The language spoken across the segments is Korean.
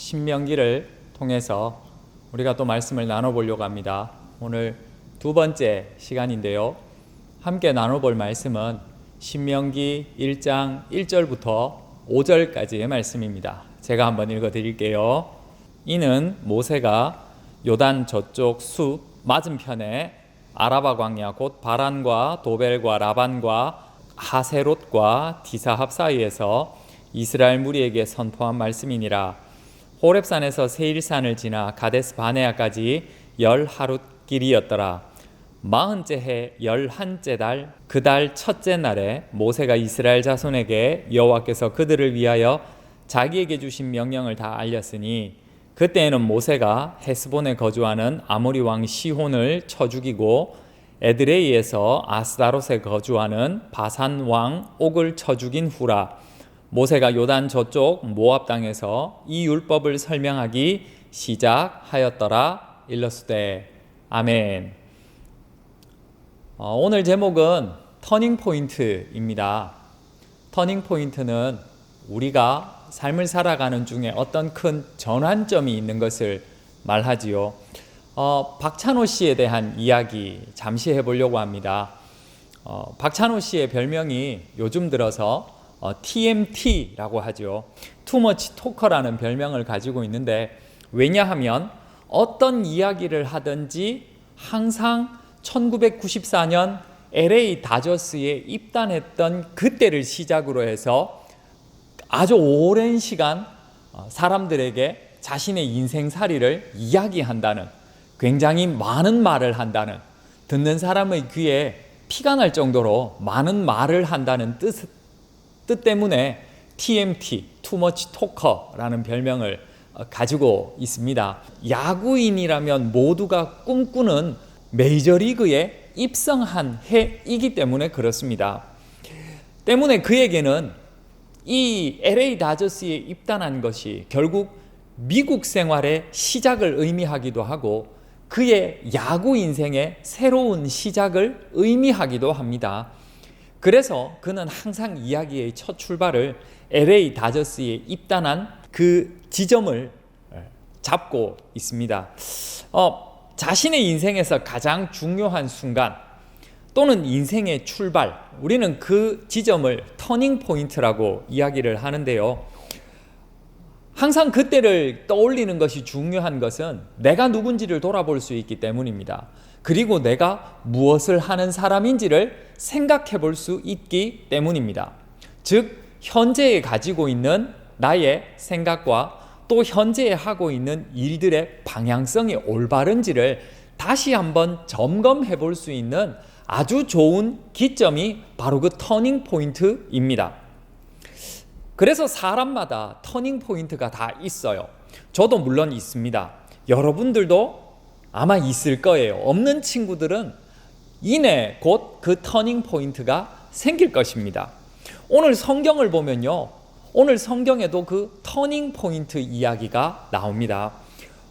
신명기를 통해서 우리가 또 말씀을 나눠보려고 합니다. 오늘 두 번째 시간인데요. 함께 나눠볼 말씀은 신명기 1장 1절부터 5절까지의 말씀입니다. 제가 한번 읽어드릴게요. 이는 모세가 요단 저쪽 숲 맞은편에 아라바 광야 곧 바란과 도벨과 라반과 하세롯과 디사합 사이에서 이스라엘 무리에게 선포한 말씀이니라. 호렙산에서 세일산을 지나 가데스 바네아까지 10하룻 길이었더라. 40째 해 11째 달 그 달 첫째 날에 모세가 이스라엘 자손에게 여호와께서 그들을 위하여 자기에게 주신 명령을 다 알렸으니 그때에는 모세가 헤스본에 거주하는 아모리 왕 시혼을 쳐 죽이고 에드레이에서 아스다롯에 거주하는 바산 왕 옥을 쳐 죽인 후라. 모세가 요단 저쪽 모압 땅에서 이 율법을 설명하기 시작하였더라. 일러스되 아멘. 오늘 제목은 터닝 포인트입니다. 터닝 포인트는 우리가 삶을 살아가는 중에 어떤 큰 전환점이 있는 것을 말하지요. 박찬호 씨에 대한 이야기 잠시 해보려고 합니다. 박찬호 씨의 별명이 요즘 들어서 TMT라고 하죠. 투머치 토커라는 별명을 가지고 있는데, 왜냐하면 어떤 이야기를 하든지 항상 1994년 LA 다저스에 입단했던 그때를 시작으로 해서 아주 오랜 시간 사람들에게 자신의 인생살이를 이야기한다는, 굉장히 많은 말을 한다는, 듣는 사람의 귀에 피가 날 정도로 많은 말을 한다는 뜻 때문에 TMT, 투머치 토커라는 별명을 가지고 있습니다. 야구인이라면 모두가 꿈꾸는 메이저리그에 입성한 해이기 때문에 그렇습니다. 때문에 그에게는 이 LA 다저스에 입단한 것이 결국 미국 생활의 시작을 의미하기도 하고 그의 야구 인생의 새로운 시작을 의미하기도 합니다. 그래서 그는 항상 이야기의 첫 출발을 LA 다저스에 입단한 그 지점을 잡고 있습니다. 자신의 인생에서 가장 중요한 순간 또는 인생의 출발, 우리는 그 지점을 터닝 포인트라고 이야기를 하는데요. 항상 그때를 떠올리는 것이 중요한 것은 내가 누군지를 돌아볼 수 있기 때문입니다. 그리고 내가 무엇을 하는 사람인지를 생각해 볼 수 있기 때문입니다. 즉, 현재에 가지고 있는 나의 생각과 또 현재에 하고 있는 일들의 방향성이 올바른지를 다시 한번 점검해 볼 수 있는 아주 좋은 기점이 바로 그 터닝 포인트입니다. 그래서 사람마다 터닝 포인트가 다 있어요. 저도 물론 있습니다. 여러분들도 아마 있을 거예요. 없는 친구들은 이내 곧 그 터닝 포인트가 생길 것입니다. 오늘 성경을 보면요, 오늘 성경에도 그 터닝 포인트 이야기가 나옵니다.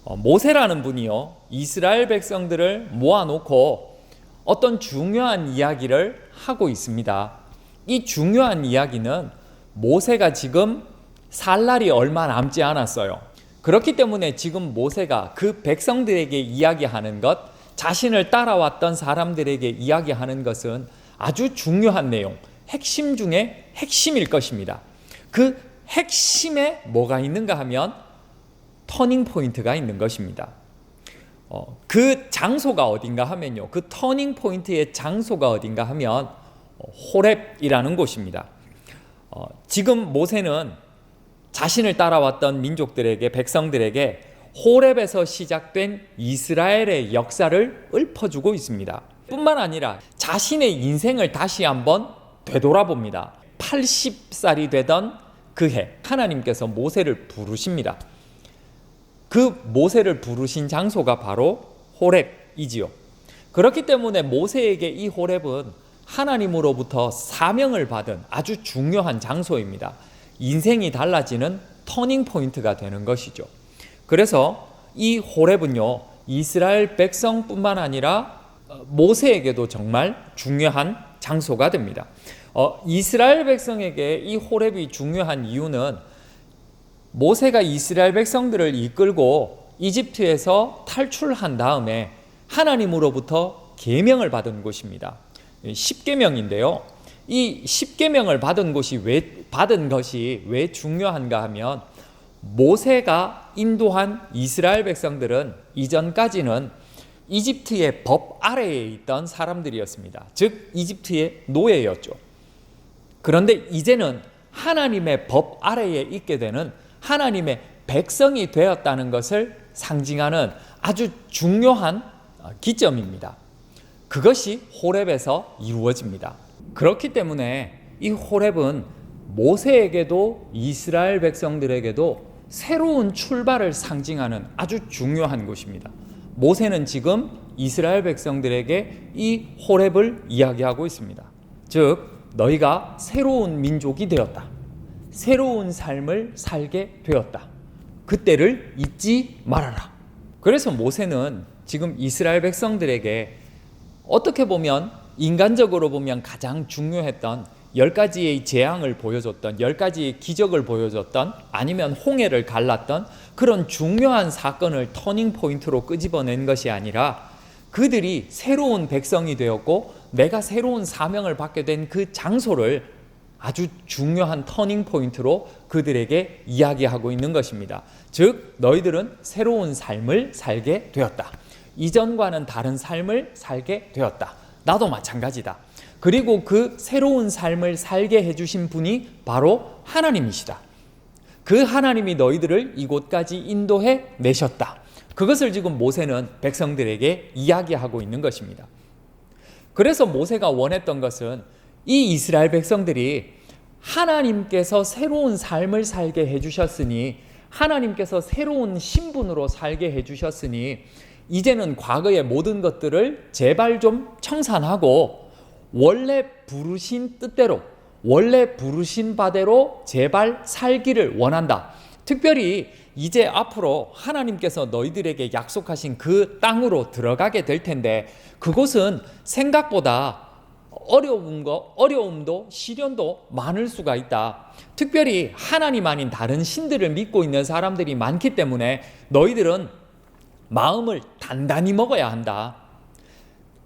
모세라는 분이요, 이스라엘 백성들을 모아놓고 어떤 중요한 이야기를 하고 있습니다. 이 중요한 이야기는 모세가 지금 살 날이 얼마 남지 않았어요. 그렇기 때문에 지금 모세가 그 백성들에게 이야기하는 것, 자신을 따라왔던 사람들에게 이야기하는 것은 아주 중요한 내용, 핵심 중에 핵심일 것입니다. 그 핵심에 뭐가 있는가 하면 터닝 포인트가 있는 것입니다. 그 장소가 어딘가 하면요, 그 터닝 포인트의 장소가 어딘가 하면 호렙이라는 곳입니다. 지금 모세는 자신을 따라왔던 민족들에게, 백성들에게 호렙에서 시작된 이스라엘의 역사를 읊어주고 있습니다. 뿐만 아니라 자신의 인생을 다시 한번 되돌아봅니다. 80살이 되던 그 해 하나님께서 모세를 부르십니다. 그 모세를 부르신 장소가 바로 호렙이지요. 그렇기 때문에 모세에게 이 호렙은 하나님으로부터 사명을 받은 아주 중요한 장소입니다. 인생이 달라지는 터닝 포인트가 되는 것이죠. 그래서 이 호렙은요, 이스라엘 백성뿐만 아니라 모세에게도 정말 중요한 장소가 됩니다. 이스라엘 백성에게 이 호렙이 중요한 이유는 모세가 이스라엘 백성들을 이끌고 이집트에서 탈출한 다음에 하나님으로부터 계명을 받은 곳입니다. 10계명인데요. 이 10계명을 받은 것이 왜 중요한가 하면 모세가 인도한 이스라엘 백성들은 이전까지는 이집트의 법 아래에 있던 사람들이었습니다. 즉 이집트의 노예였죠. 그런데 이제는 하나님의 법 아래에 있게 되는 하나님의 백성이 되었다는 것을 상징하는 아주 중요한 기점입니다. 그것이 호렙에서 이루어집니다. 그렇기 때문에 이 호렙은 모세에게도 이스라엘 백성들에게도 새로운 출발을 상징하는 아주 중요한 곳입니다. 모세는 지금 이스라엘 백성들에게 이 호렙을 이야기하고 있습니다. 즉 너희가 새로운 민족이 되었다. 새로운 삶을 살게 되었다. 그때를 잊지 말아라. 그래서 모세는 지금 이스라엘 백성들에게 어떻게 보면 인간적으로 보면 가장 중요했던 10가지의 재앙을 보여줬던 10가지의 기적을 보여줬던 아니면 홍해를 갈랐던 그런 중요한 사건을 터닝 포인트로 끄집어낸 것이 아니라 그들이 새로운 백성이 되었고 내가 새로운 사명을 받게 된 그 장소를 아주 중요한 터닝 포인트로 그들에게 이야기하고 있는 것입니다. 즉 너희들은 새로운 삶을 살게 되었다. 이전과는 다른 삶을 살게 되었다. 나도 마찬가지다. 그리고 그 새로운 삶을 살게 해주신 분이 바로 하나님이시다. 그 하나님이 너희들을 이곳까지 인도해 내셨다. 그것을 지금 모세는 백성들에게 이야기하고 있는 것입니다. 그래서 모세가 원했던 것은 이 이스라엘 백성들이 하나님께서 새로운 삶을 살게 해주셨으니 하나님께서 새로운 신분으로 살게 해주셨으니 이제는 과거의 모든 것들을 제발 좀 청산하고 원래 부르신 뜻대로 원래 부르신 바대로 제발 살기를 원한다. 특별히 이제 앞으로 하나님께서 너희들에게 약속하신 그 땅으로 들어가게 될 텐데 그곳은 생각보다 어려움도 시련도 많을 수가 있다. 특별히 하나님 아닌 다른 신들을 믿고 있는 사람들이 많기 때문에 너희들은 마음을 단단히 먹어야 한다.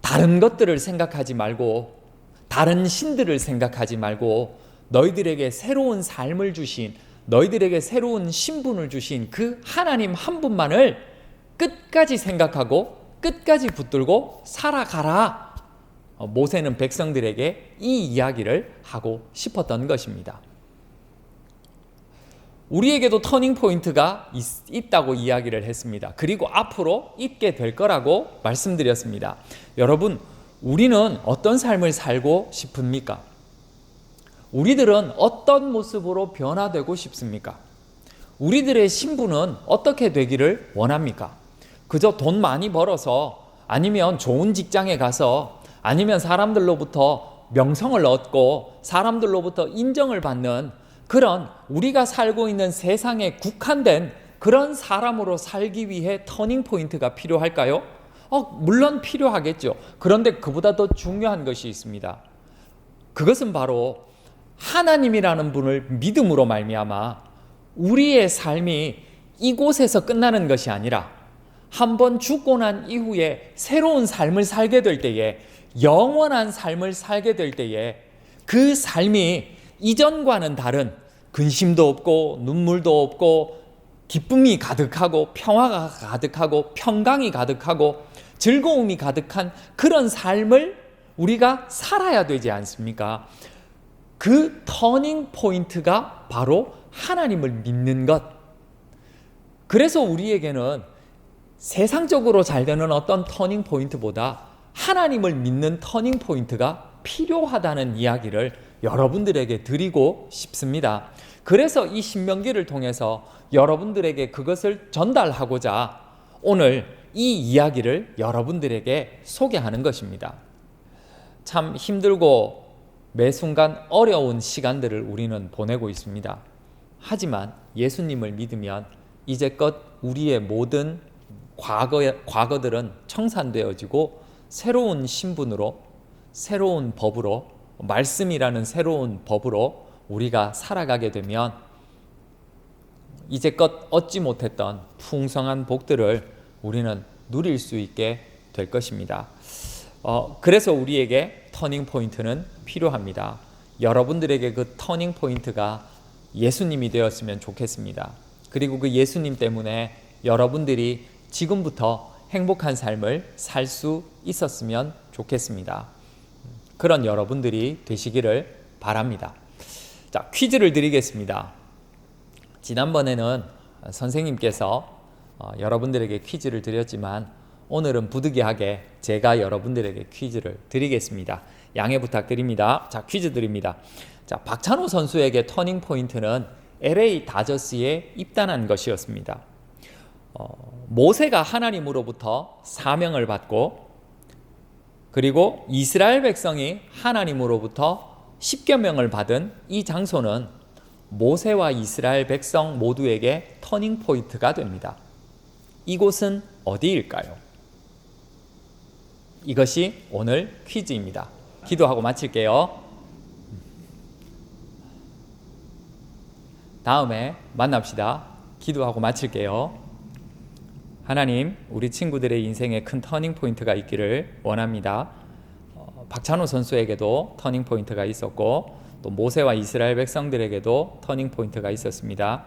다른 것들을 생각하지 말고 다른 신들을 생각하지 말고 너희들에게 새로운 삶을 주신 너희들에게 새로운 신분을 주신 그 하나님 한 분만을 끝까지 생각하고 끝까지 붙들고 살아가라. 모세는 백성들에게 이 이야기를 하고 싶었던 것입니다. 우리에게도 터닝 포인트가 있다고 이야기를 했습니다. 그리고 앞으로 있게 될 거라고 말씀드렸습니다. 여러분, 우리는 어떤 삶을 살고 싶습니까? 우리들은 어떤 모습으로 변화되고 싶습니까? 우리들의 신분은 어떻게 되기를 원합니까? 그저 돈 많이 벌어서 아니면 좋은 직장에 가서 아니면 사람들로부터 명성을 얻고 사람들로부터 인정을 받는 그런 우리가 살고 있는 세상에 국한된 그런 사람으로 살기 위해 터닝 포인트가 필요할까요? 물론 필요하겠죠. 그런데 그보다 더 중요한 것이 있습니다. 그것은 바로 하나님이라는 분을 믿음으로 말미암아 우리의 삶이 이곳에서 끝나는 것이 아니라 한번 죽고 난 이후에 새로운 삶을 살게 될 때에 영원한 삶을 살게 될 때에 그 삶이 이전과는 다른 근심도 없고 눈물도 없고 기쁨이 가득하고 평화가 가득하고 평강이 가득하고 즐거움이 가득한 그런 삶을 우리가 살아야 되지 않습니까? 그 터닝 포인트가 바로 하나님을 믿는 것. 그래서 우리에게는 세상적으로 잘 되는 어떤 터닝 포인트보다 하나님을 믿는 터닝 포인트가 필요하다는 이야기를 여러분들에게 드리고 싶습니다. 그래서 이 신명기를 통해서 여러분들에게 그것을 전달하고자 오늘 이 이야기를 여러분들에게 소개하는 것입니다. 참 힘들고 매 순간 어려운 시간들을 우리는 보내고 있습니다. 하지만 예수님을 믿으면 이제껏 우리의 모든 과거들은 청산되어지고 새로운 신분으로 새로운 법으로 말씀이라는 새로운 법으로 우리가 살아가게 되면 이제껏 얻지 못했던 풍성한 복들을 우리는 누릴 수 있게 될 것입니다. 그래서 우리에게 터닝 포인트는 필요합니다. 여러분들에게 그 터닝 포인트가 예수님이 되었으면 좋겠습니다. 그리고 그 예수님 때문에 여러분들이 지금부터 행복한 삶을 살 수 있었으면 좋겠습니다. 그런 여러분들이 되시기를 바랍니다. 자, 퀴즈를 드리겠습니다. 지난번에는 선생님께서 여러분들에게 퀴즈를 드렸지만 오늘은 부득이하게 제가 여러분들에게 퀴즈를 드리겠습니다. 양해 부탁드립니다. 자, 퀴즈 드립니다. 자, 박찬호 선수에게 터닝 포인트는 LA 다저스에 입단한 것이었습니다. 모세가 하나님으로부터 사명을 받고 그리고 이스라엘 백성이 하나님으로부터 십계명을 받은 이 장소는 모세와 이스라엘 백성 모두에게 터닝 포인트가 됩니다. 이곳은 어디일까요? 이것이 오늘 퀴즈입니다. 기도하고 마칠게요. 다음에 만납시다. 기도하고 마칠게요. 하나님, 우리 친구들의 인생에 큰 터닝 포인트가 있기를 원합니다. 박찬호 선수에게도 터닝 포인트가 있었고 또 모세와 이스라엘 백성들에게도 터닝 포인트가 있었습니다.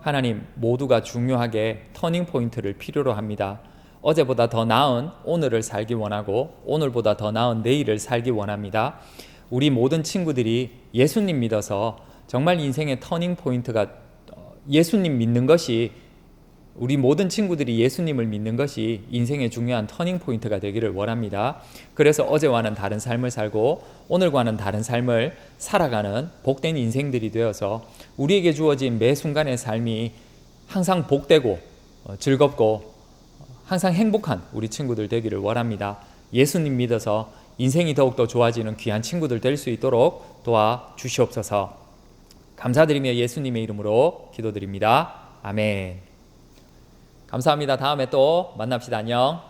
하나님, 모두가 중요하게 터닝 포인트를 필요로 합니다. 어제보다 더 나은 오늘을 살기 원하고 오늘보다 더 나은 내일을 살기 원합니다. 우리 모든 친구들이 예수님 믿어서 정말 인생의 터닝 포인트가 예수님 믿는 것이, 우리 모든 친구들이 예수님을 믿는 것이 인생의 중요한 터닝 포인트가 되기를 원합니다. 그래서 어제와는 다른 삶을 살고 오늘과는 다른 삶을 살아가는 복된 인생들이 되어서 우리에게 주어진 매 순간의 삶이 항상 복되고 즐겁고 항상 행복한 우리 친구들 되기를 원합니다. 예수님 믿어서 인생이 더욱더 좋아지는 귀한 친구들 될 수 있도록 도와주시옵소서. 감사드리며 예수님의 이름으로 기도드립니다. 아멘. 감사합니다. 다음에 또 만납시다. 안녕.